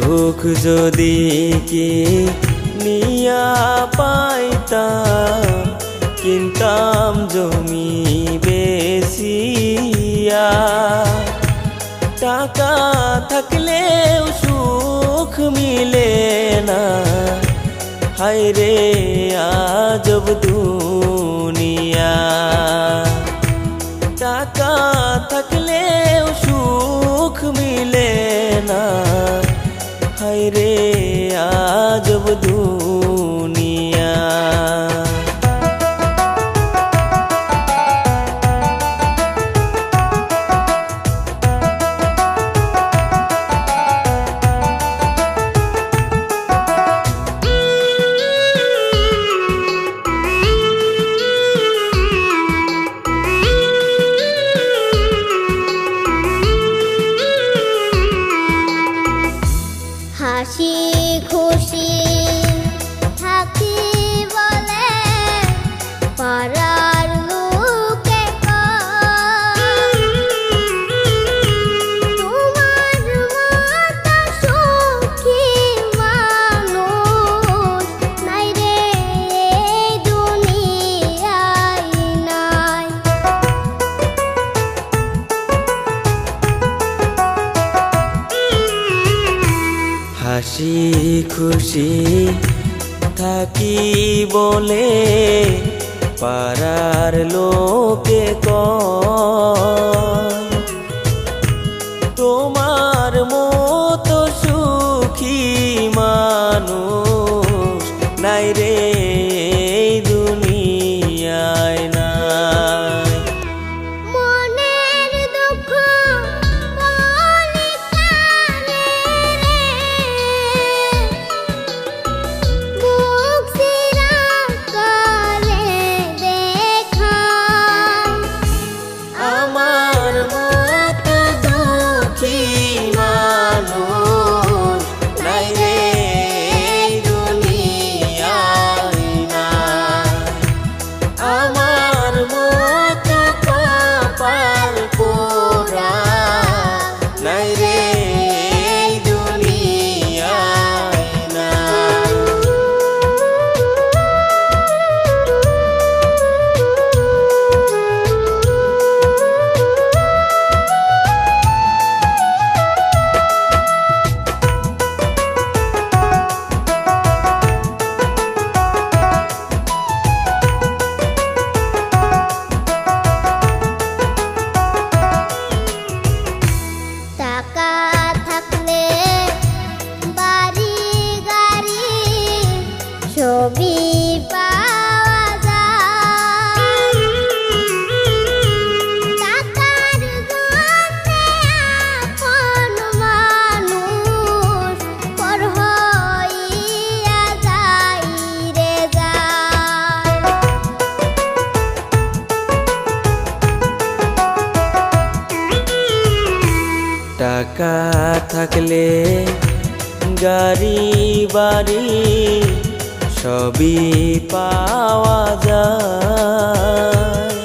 সুখ যদি কি নিয়া পাইতাম, কিনতাম জমি বেশিয়া। টাকা থাকলেও সুখ মিলে না, হায় রে আজব দুনিয়া। টাকা থাকলেও সুখ মিলে না, হায় রে আজব দুনিয়া। হাসি খুশি থাকি বলে পাড়ার লোকে কয়, তোমার মতো সুখী মানুষ নাই রে এই দুনিয়ায় নাই। হাসি খুশি থাকি বলে পাড়ার লোকে কয়, তোমার মতো সুখী মানুষ নাই রে এই দুনিয়ায় নাই। মনের দুঃখ বলিস না রে, বুক চিরা করে দেখায়। আমার মতো দুঃখী মানুষ নাই রে এই দুনিয়ায় নাই। আমার মতো কপাল পোড়া নাই রে এই দুনিয়ায় নাই। টাকা থাকলে বাড়ি গাড়ি সবই পাওয়া যায়। টাকার জন্যে আপন মানুষ পর হইয়া যায় রে যায়। টাকা থাকলে গাড়ি বাড়ি সবই পাওয়া যায়।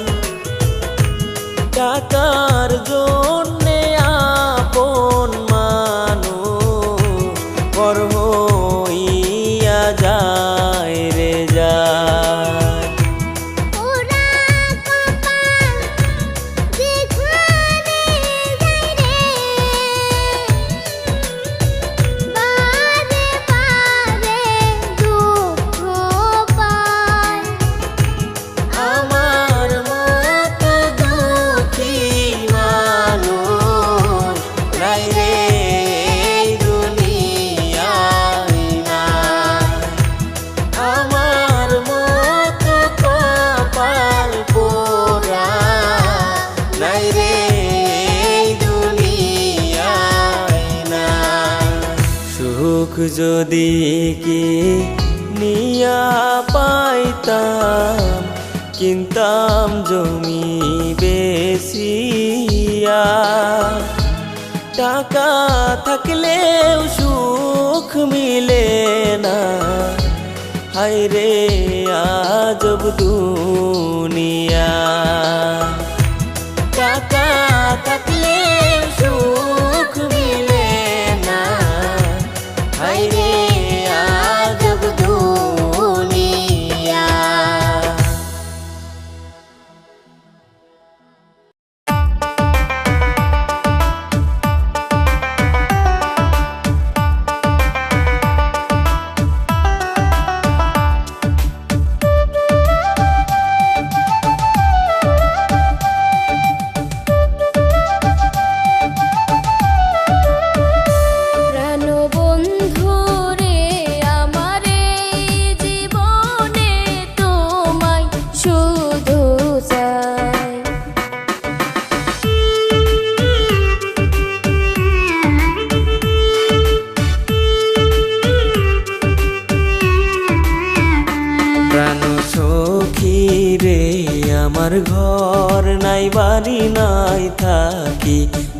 টাকার জন্যে আপন মানুষ পর হইয়া যায় রে যায়। ওরা কপাল যেখানে যায় রে, বারে বারে দুঃখ পায়। আমার মতো দুঃখী মানুষ নাই রে এই দুনিয়ায় নাই। আমার মতো কপাল পোড়া নাই রে এই দুনিয়ায় নাই। সুখ যদি কি নিয়া পাইতাম, কিনতাম জমি বেশিয়া। টাকা থাকলেও সুখ মিলে না, হায় রে আজব দুনিয়া। টাকা থাকলেও সুখ মিলে না, আমার ঘর নাই বাড়ি নাই থাকি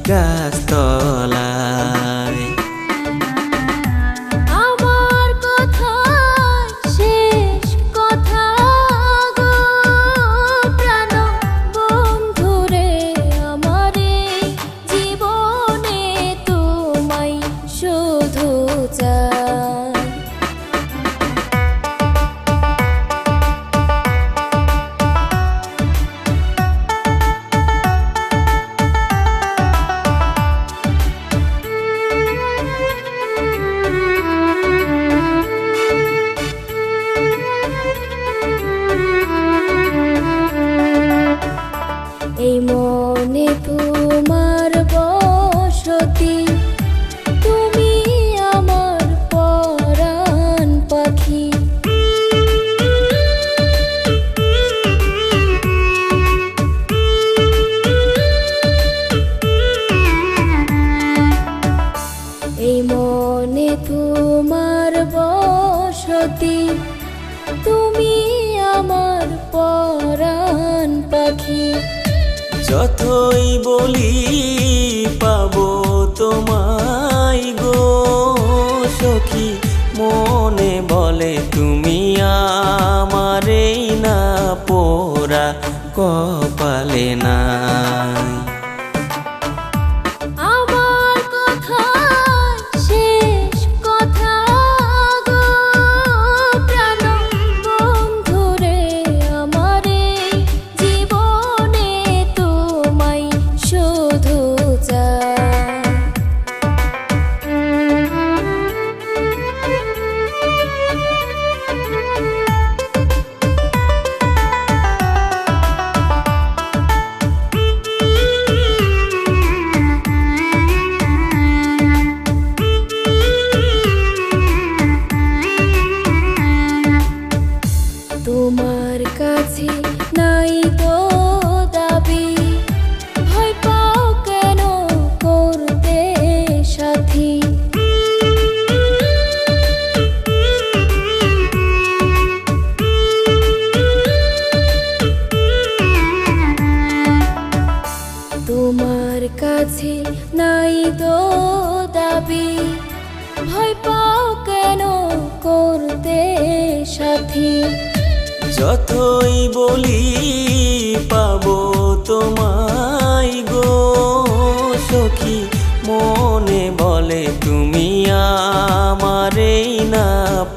গাছতলায়। আমার কথা শেষ কথা গো প্রাণ বন্ধুরে, আমারে জীবনে তোমায় শুধু চাই। এই মনে তোমার বসতি, তুমি আমার পরাণ পাখি। এই মনে তোমার বসতি, তুমি আমার পরাণ পাখি। যতই বলি পাবো তোমায় গো সখী, মনে বলে তুমি আমারেই না পোড়া কপালে নাই। আমার কথা শেষ কথা গো প্রাণ বন্ধুরে, আমারে জীবনে তোমায় শুধু চাই। তোমার কাছে নাই তো দাবি, ভয় পাও কেন করতে সাথী। তোমার কাছে নাই তো দাবি, ভয় পাও কেন করতে সাথী। যতই বলি পাবো তোমায় গো সখী, মনে বলে তুমি আমারেই না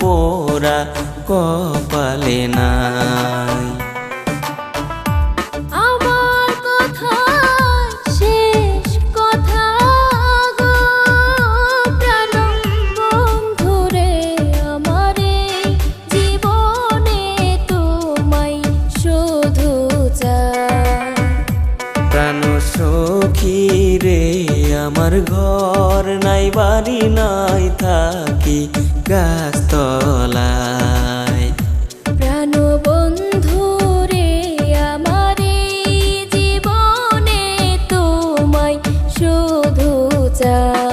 পোড়া কপালে নাই। আমার কথা শেষ কথা গো প্রাণ বন্ধুরে, আমারে জীবনে তোমায় শুধু চাই। প্রাণ সখী রে আমার ঘর নাই বাড়ি নাই থাকি গাছতলায়। প্রাণ বন্ধুরে, আমারে জীবনে তোমায় শুধু চাই।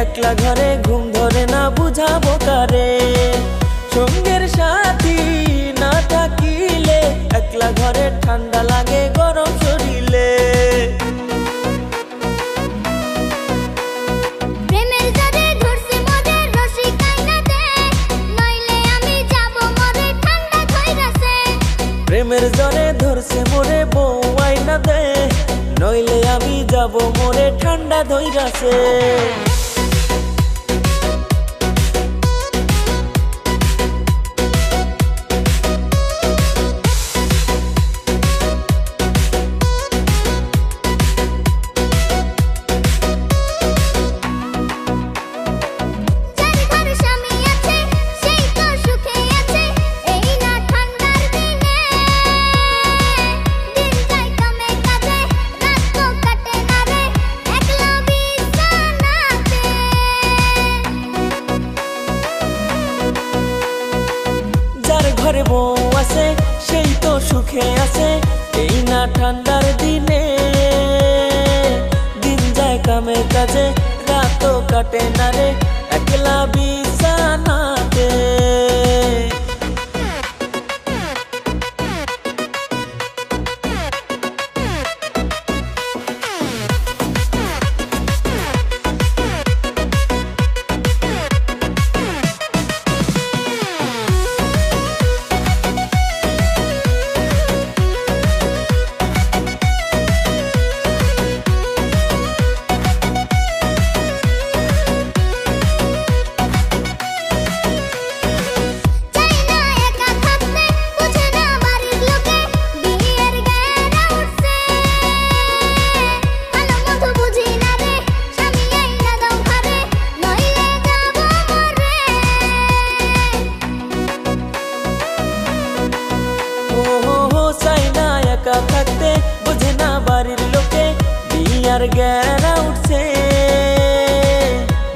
একলা ঘরে ঘুম ধরে না বুঝাবো কারে, সঙ্গের সাথী না থাকিলে একলা ঘরে ঠান্ডা লাগে গরম শরীরে। প্রেমের জ্বরে ধরছে মোরে বউ আইনা দে, নইলে আমি যাব মোরে ঠান্ডা ধইরাছে। সুখে আছে এই না ঠান্ডার দিনে। দিন যায় কামে কাজে, রাতও কাটে না রে একলা বিছানাতে। একা থাকতে বুঝে না বাড়ির লোকে, বিয়ার গেরা উঠছে।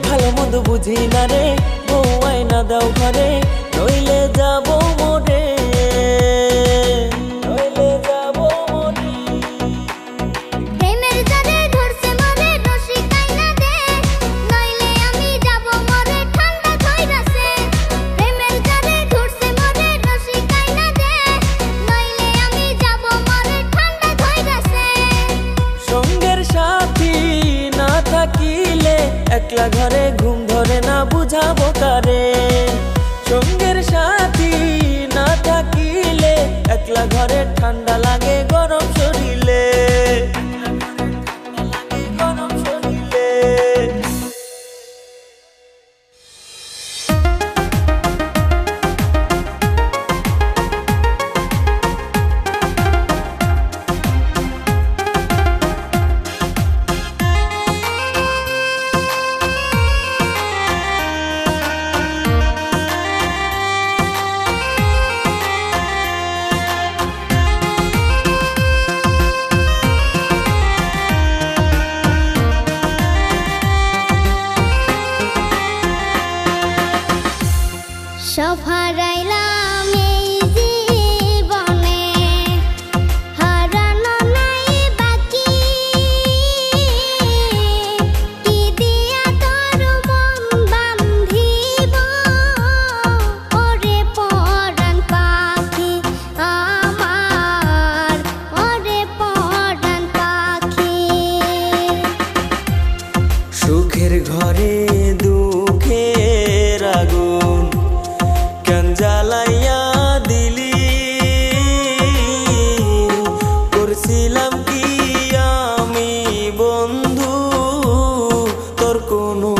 ভালো মন্দ বুঝি না রে, বউ আয়না দাও ঘরে, নইলে যাব মরে, নইলে যাব মরে। প্রেমের জালে ধরছে মরে, রশি কাইনা দে, নইলে আমি যাব মরে, ঠান্ডা ধইরাছে। প্রেমের জালে ধরছে মরে, রশি কাইনা দে, নইলে আমি যাব মরে, ঠান্ডা ধইরাছে। সঙ্গের সাথী না থাকিলে একলা ঘরে ঘুম ধরে না, বুঝাবো কারে। সঙ্গের সাথী না থাকিলে একলা ঘরে ঠান্ডা লাগে গরম শরীরে, গরম শরীরে। সব হারাইলাম এই জীবনে, হারানো নাই বাকি। কি দিয়া তোর মন বান্ধিব, ওরে পরাণ পাখি আমার, ওরে পরাণ পাখি। সুখের ঘরে দুঃখের আগুন কেন জ্বালাইয়া দিলি, করছিলাম কি আমি বন্ধু তোর কোনো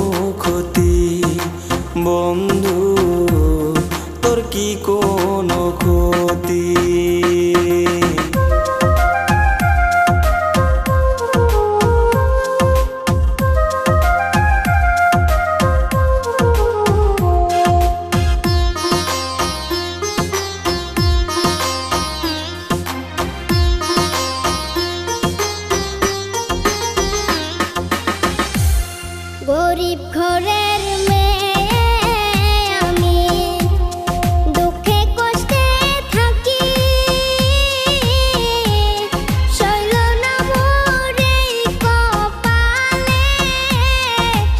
ক্ষতি, বন্ধু তোর কি কোনো ক্ষতি। গরিব ঘরের মেয়ে আমি, দুঃখে কষ্টে থাকি। সইল না মোর এই কপালে,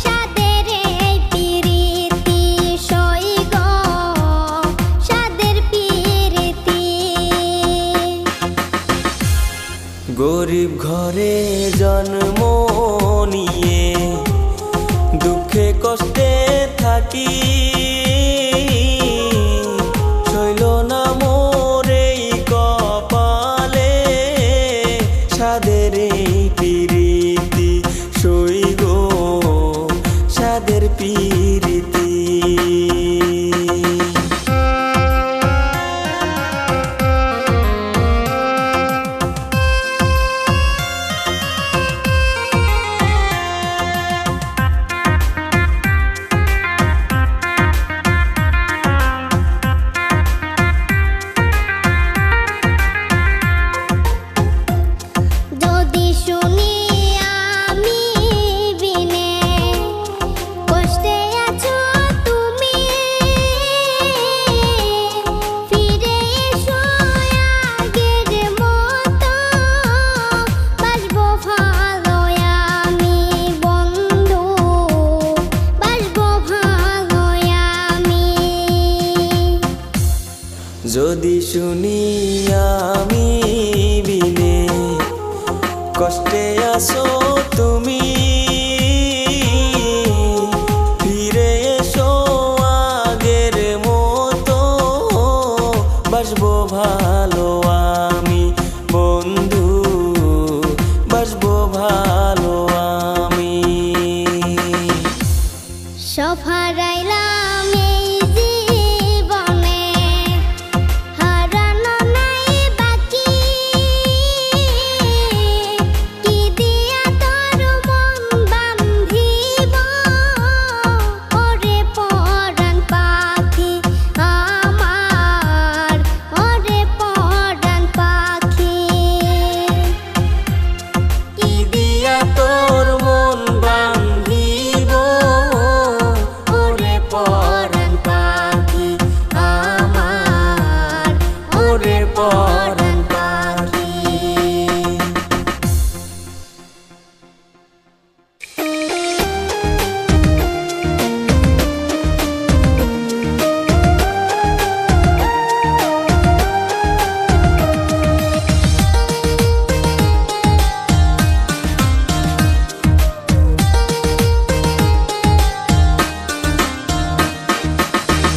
সাদের এই পিরিতি সই গো, সাদের পিরিতি। গরিব ঘরে জন্ম নিয়ে দুঃখে কষ্টে থাকি, সইল না মোর এই কপালে, সাদের এই পিরিতি সই গো, সাদের পিরিতি।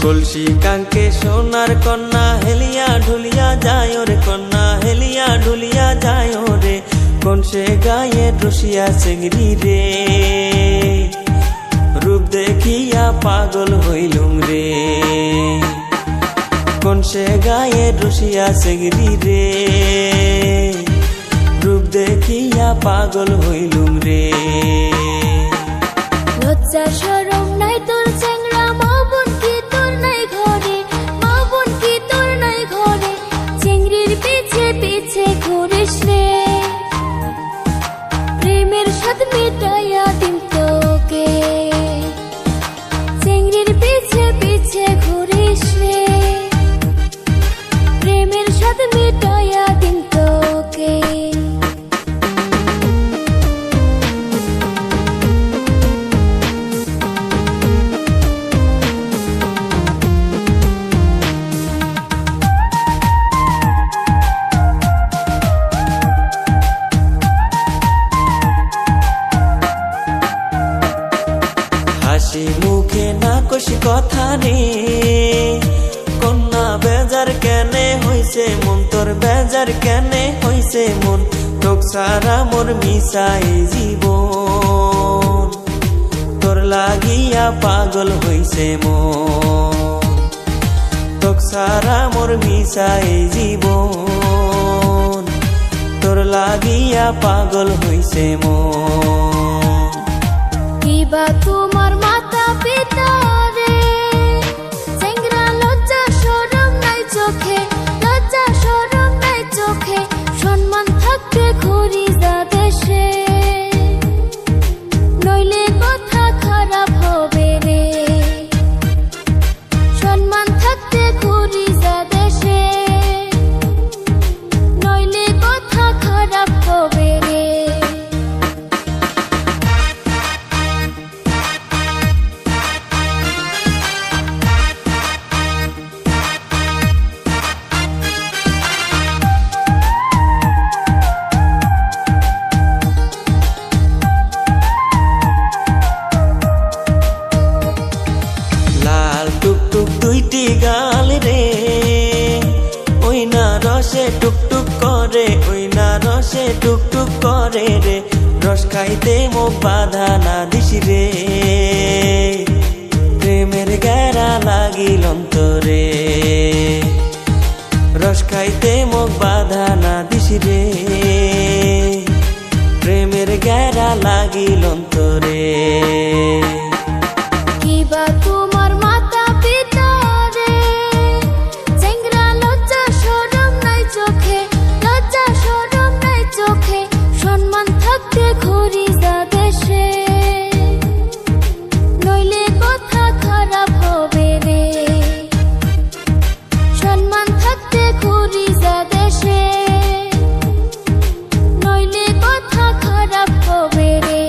কলসি কাঙ্কে সোনার কন্যা হেলিয়া ঢুলিয়া যায় রে কন্যা হেলিয়া ঢুলিয়া যায় রে কোন সে গায়ে রসিয়া চেংড়ি রে রূপ দেখিয়া পাগল হইলুম রে কোন সে গায়ে রসিয়া চেংড়ি রে রূপ দেখিয়া পাগল হইলুম রে লজ্জা শরম নাই তোর চেংড়া মা বোন কি তোর নাই ঘরে মা বোন কি তোর নাই ঘরে চেংড়ির পিছে পিছে ঘুরিস রে প্রেমের স্বাদ মিটাইয়া দিন তোকে চেংড়ির পিছে পিছে ঘুরিস রে প্রেমের স্বাদ মিটাইয়া দিন তোকে হাসি মুখে না কষি কথা রে কন্যা বেজার কেনে হইছে মন তোর বেজার কেনে হইছে মন তোক সারা মোর মিশাই জীবন তোর লাগিয়া পাগল হইছে মন তোক সারা মোর মিশাই জীবন তোর লাগিয়া পাগল হইছে মন কিবা তোমার মাতা পিতা রে চেংড়া লজ্জা শরম নাই চোখে লজ্জা শরম নাই চোখে সম্মান থাকতে ঘুরি যা দেশে নইলে কথা খারাপ হবে রে সম্মান থাকতে ঘুরি যা দেশে নইলে কথা খারাপ হবে রে দুইটি গাল রে ওই না রসে টুকটুক করে ওই না রসে টুকটুক করে রে রস খাইতে মুখ বাধা না দিস রে প্রেমের গেরা লাগিল অন্তরে রস খাইতে মুখ বাধা না দিস রে প্রেমের গেরা লাগিল অন্তরে কিবা তোমার মাতা পিতা রে চেংড়া লজ্জা শরম নাই চোখে লজ্জা শরম নাই চোখে সম্মান থাকতে ঘুরি যা দেশে নইলে কথা খারাপ হবে রে সম্মান থাকতে ঘুরি যা দেশে নইলে কথা খারাপ হবে রে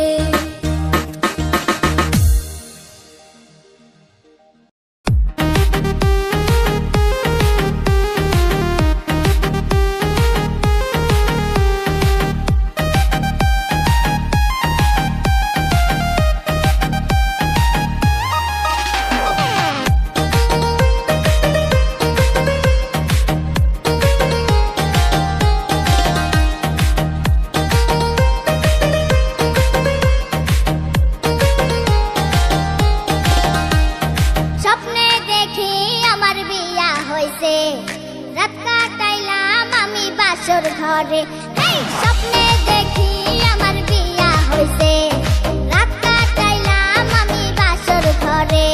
স্বপ্নে দেখি আমার বিয়া হইছে রাত কাটাইলাম আমি বাসর ঘরে স্বপ্নে দেখি আমার বিয়া হইছে রাত কাটাইলাম আমি বাসর ঘরে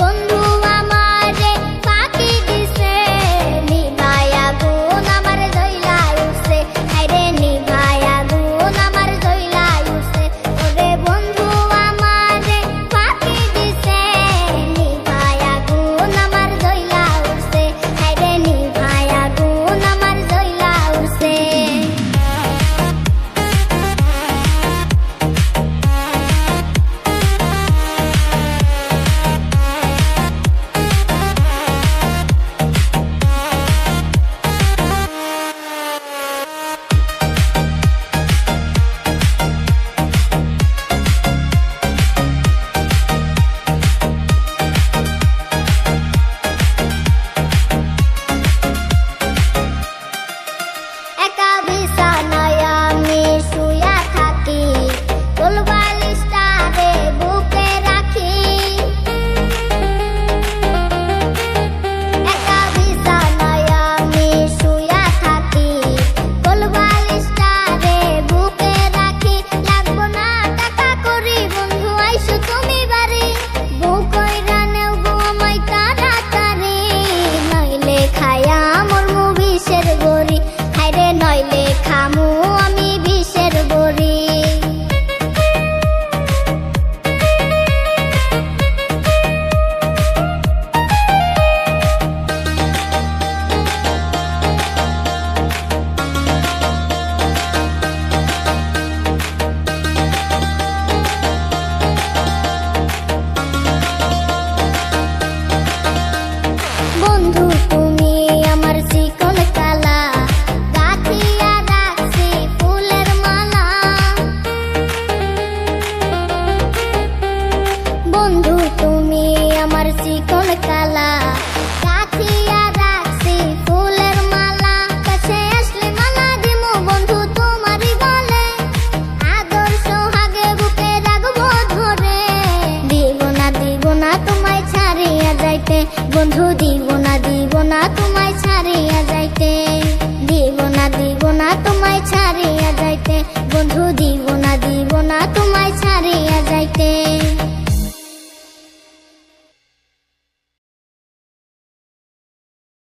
বন্ধু আমারে ফাঁকি দিছে নিভায়া গুণ আমার জইলা উঠছে হায়রে নিভায়া গুণ আমার জইলা উঠছে ওরে বন্ধু আমারে ফাঁকি দিছে নিভায়া গুণ আমার জইলা উঠছে হায়রে নিভায়া গুণ আমার জইলা উঠছে খামু